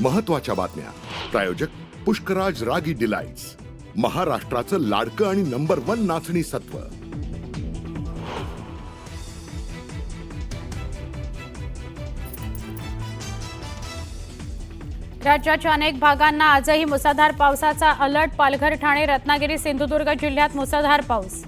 महत्त्वाच्या बातम्या. प्रायोजक पुष्कराज रागी डिलाइट्स, महाराष्ट्राचं लाडकं आणि नंबर 1 नाचणी सत्व. राज्याच्या अनेक भागांना आजही मुसळधार पावसाचा अलर्ट. पालघर, ठाणे, रत्नागिरी, सिंधुदुर्ग जिल्ह्यात मुसळधार पाऊस.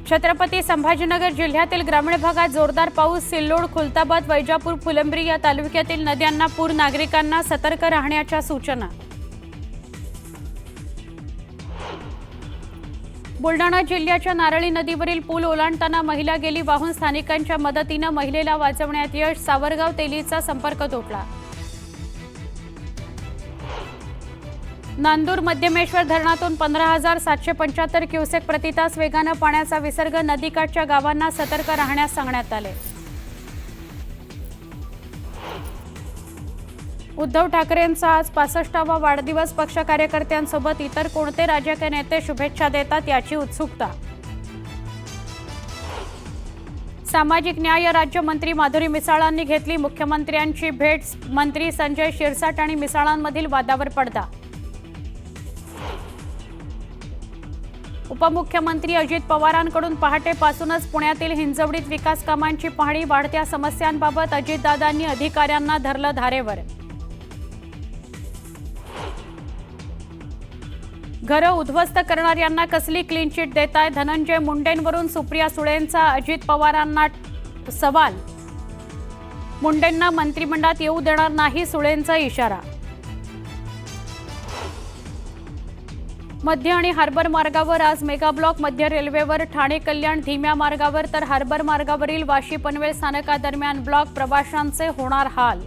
छत्रपती संभाजीनगर जिल्ह्यातील ग्रामीण भागात जोरदार पाऊस. सिल्लोड, खुलताबाद, वैजापूर, फुलंब्री या तालुक्यातील नद्यांना पूर. नागरिकांना सतर्क राहण्याच्या सूचना. बुलढाणा जिल्ह्याच्या नारळी नदीवरील पूल ओलांडताना महिला गेली वाहून. स्थानिकांच्या मदतीनं महिलेला वाचवण्यात यश. सावरगाव तेलीचा संपर्क तुटला. नांदूर मध्यमेश्वर धरणातून 15,775 क्युसेक प्रतितास वेगानं पाण्याचा विसर्ग. नदीकाठच्या गावांना सतर्क राहण्यास सांगण्यात आले. उद्धव ठाकरेंचा आज 65वा वाढदिवस. पक्ष कार्यकर्त्यांसोबत इतर कोणते राजकीय नेते शुभेच्छा देतात याची उत्सुकता. सामाजिक न्याय राज्यमंत्री माधुरी मिसाळांनी घेतली मुख्यमंत्र्यांची भेट. मंत्री संजय शिरसाट आणि मिसाळांमधील वादावर पडदा. उपमुख्यमंत्री अजित पवारांकडून पहाटेपासूनच पुण्यातील हिंजवडीत विकास कामांची पाहणी. वाढत्या समस्यांबाबत अजितदादांनी अधिकाऱ्यांना धरलं धारेवर. घरं उद्ध्वस्त करणाऱ्यांना कसली क्लीन चिट देताय? धनंजय मुंडेंवरून सुप्रिया सुळेंचा अजित पवारांना सवाल. मुंडेंना मंत्रिमंडळात येऊ देणार नाही, सुळेंचा इशारा. मध्य आणि हार्बर मार्गावर आज मेगा ब्लॉक. मध्य रेल्वेवर ठाणे कल्याण धीम्या मार्गावर तर हार्बर मार्गावरील वाशी पनवेल स्थानकादरम्यान ब्लॉक. प्रवाशांचे होणार हाल.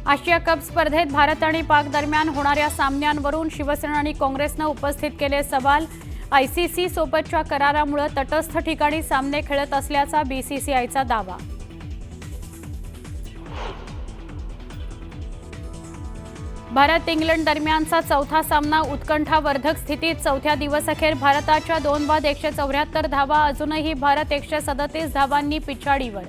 आशिया कप स्पर्धेत भारत आणि पाक दरम्यान होणाऱ्या सामन्यांवरून शिवसेना आणि काँग्रेसनं उपस्थित केले सवाल. आयसीसी सोबतच्या करारामुळे तटस्थ ठिकाणी सामने खेळत असल्याचा बीसीसीआयचा दावा. भारत इंग्लंड दरम्यानचा चौथा सामना उत्कंठावर्धक स्थितीत. चौथ्या दिवसअखेर भारताच्या 2 बाद 174 धावा. अजूनही भारत 137 धावांनी पिछाडीवर.